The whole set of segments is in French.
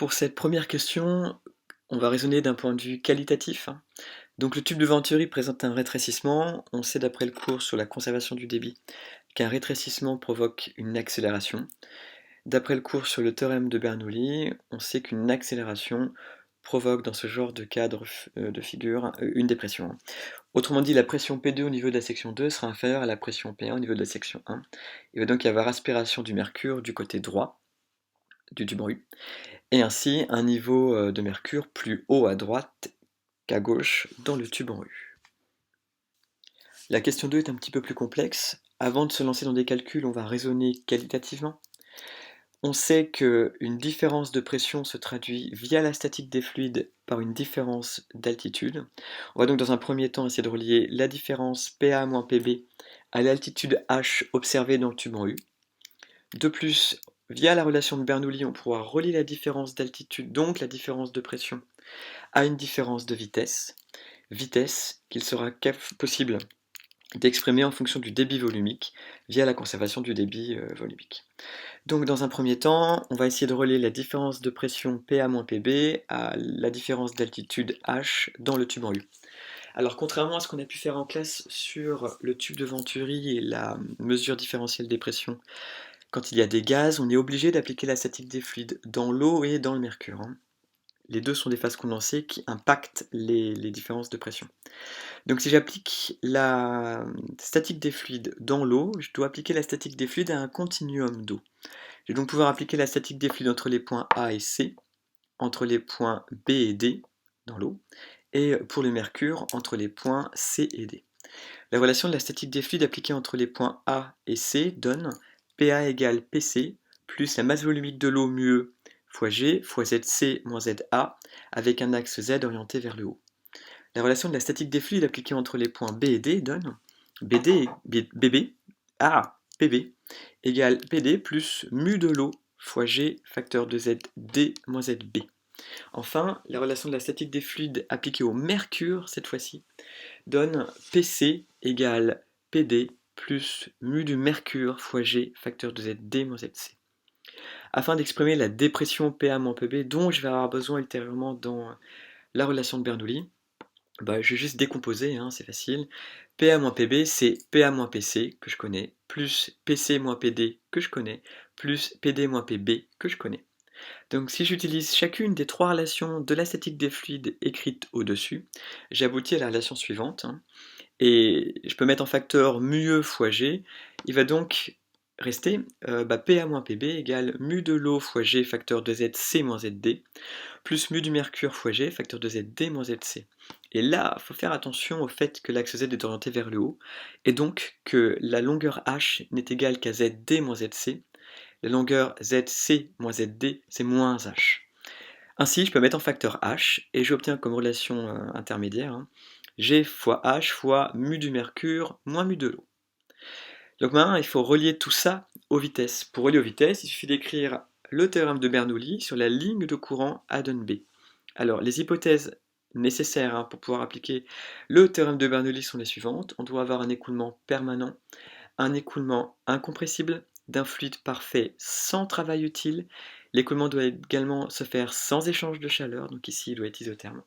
Pour cette première question, on va raisonner d'un point de vue qualitatif, hein. Donc le tube de Venturi présente un rétrécissement. On sait d'après le cours sur la conservation du débit qu'un rétrécissement provoque une accélération. D'après le cours sur le théorème de Bernoulli, on sait qu'une accélération provoque dans ce genre de cadre de figure une dépression, hein. Autrement dit, la pression P2 au niveau de la section 2 sera inférieure à la pression P1 au niveau de la section 1. Il va donc y avoir aspiration du mercure du côté droit du tube en U, et ainsi un niveau de mercure plus haut à droite qu'à gauche dans le tube en U. La question 2 est un petit peu plus complexe. Avant de se lancer dans des calculs, on va raisonner qualitativement. On sait qu'une différence de pression se traduit via la statique des fluides par une différence d'altitude. On va donc dans un premier temps essayer de relier la différence PA moins PB à l'altitude H observée dans le tube en U. De plus, via la relation de Bernoulli, on pourra relier la différence d'altitude, donc la différence de pression, à une différence de vitesse. Vitesse qu'il sera possible d'exprimer en fonction du débit volumique via la conservation du débit volumique. Donc dans un premier temps, on va essayer de relier la différence de pression PA moins PB à la différence d'altitude H dans le tube en U. Alors contrairement à ce qu'on a pu faire en classe sur le tube de Venturi et la mesure différentielle des pressions, quand il y a des gaz, on est obligé d'appliquer la statique des fluides dans l'eau et dans le mercure, hein. Les deux sont des phases condensées qui impactent les différences de pression. Donc si j'applique la statique des fluides dans l'eau, je dois appliquer la statique des fluides à un continuum d'eau. Je vais donc pouvoir appliquer la statique des fluides entre les points A et C, entre les points B et D dans l'eau, et pour le mercure, entre les points C et D. La relation de la statique des fluides appliquée entre les points A et C donne PA égale PC plus la masse volumique de l'eau μe fois G fois ZC moins ZA avec un axe Z orienté vers le haut. La relation de la statique des fluides appliquée entre les points B et D donne PB égale PD plus mu de l'eau fois G facteur de ZD moins ZB. Enfin, la relation de la statique des fluides appliquée au mercure, cette fois-ci, donne PC égale PD plus mu du mercure fois G facteur de ZD moins ZC. Afin d'exprimer la dépression PA moins PB dont je vais avoir besoin ultérieurement dans la relation de Bernoulli, je vais juste décomposer, hein, c'est facile. PA moins PB, c'est PA moins PC, que je connais, plus PC moins PD, que je connais, plus PD moins PB, que je connais. Donc si j'utilise chacune des trois relations de la statique des fluides écrites au-dessus, j'aboutis à la relation suivante, hein, et je peux mettre en facteur μe fois G. Il va donc rester PA moins PB égale mu de l'eau fois G facteur de ZC moins ZD, plus mu du mercure fois G facteur de ZD moins ZC. Et là, il faut faire attention au fait que l'axe Z est orienté vers le haut, et donc que la longueur H n'est égale qu'à ZD moins ZC. La longueur ZC moins ZD, c'est moins H. Ainsi, je peux mettre en facteur H, et j'obtiens comme relation intermédiaire, hein, G fois H fois mu du mercure moins mu de l'eau. Donc maintenant, il faut relier tout ça aux vitesses. Pour relier aux vitesses, il suffit d'écrire le théorème de Bernoulli sur la ligne de courant A donne B. Alors, les hypothèses nécessaires, hein, pour pouvoir appliquer le théorème de Bernoulli sont les suivantes. On doit avoir un écoulement permanent, un écoulement incompressible d'un fluide parfait sans travail utile. L'écoulement doit également se faire sans échange de chaleur, donc ici il doit être isotherme.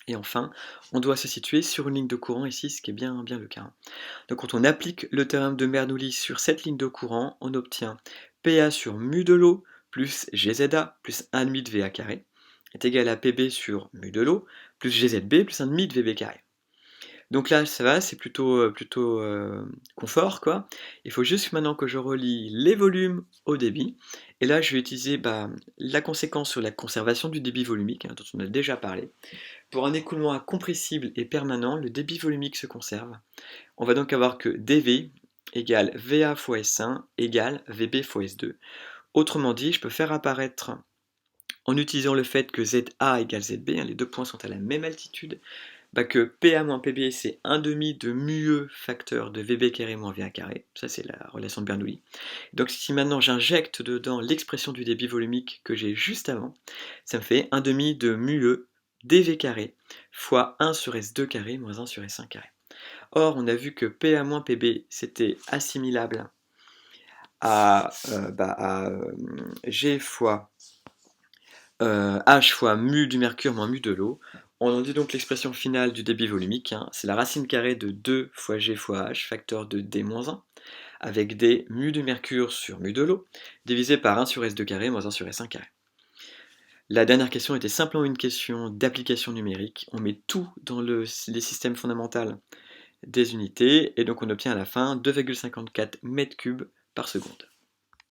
Et enfin, on doit se situer sur une ligne de courant ici, ce qui est bien le cas, hein. Donc quand on applique le théorème de Bernoulli sur cette ligne de courant, on obtient PA sur mu de l'eau plus GZA plus 1,5 de VA carré est égal à PB sur mu de l'eau plus GZB plus 1,5 de VB carré. Donc là, ça va, c'est plutôt confort, quoi. Il faut juste maintenant que je relie les volumes au débit. Et là, je vais utiliser la conséquence sur la conservation du débit volumique, hein, dont on a déjà parlé. Pour un écoulement incompressible et permanent, le débit volumique se conserve. On va donc avoir que dV égale VA fois S1 égale VB fois S2. Autrement dit, je peux faire apparaître, en utilisant le fait que ZA égale ZB, hein, les deux points sont à la même altitude, que PA moins PB c'est 1,5 de μe facteur de VB carré moins VA carré. Ça c'est la relation de Bernoulli. Donc si maintenant j'injecte dedans l'expression du débit volumique que j'ai juste avant, ça me fait 1,5 de μe dV carré fois 1 sur S2 carré moins 1 sur S1 carré. Or on a vu que PA moins PB c'était assimilable à G fois H fois mu du mercure moins mu de l'eau. On en dit donc l'expression finale du débit volumique, hein, c'est la racine carrée de 2 fois G fois H, facteur de D-1, avec D mu du mercure sur mu de l'eau, divisé par 1 sur S2 carré moins 1 sur S1 carré. La dernière question était simplement une question d'application numérique. On met tout dans les systèmes fondamentaux des unités, et donc on obtient à la fin 2,54 mètres cubes par seconde.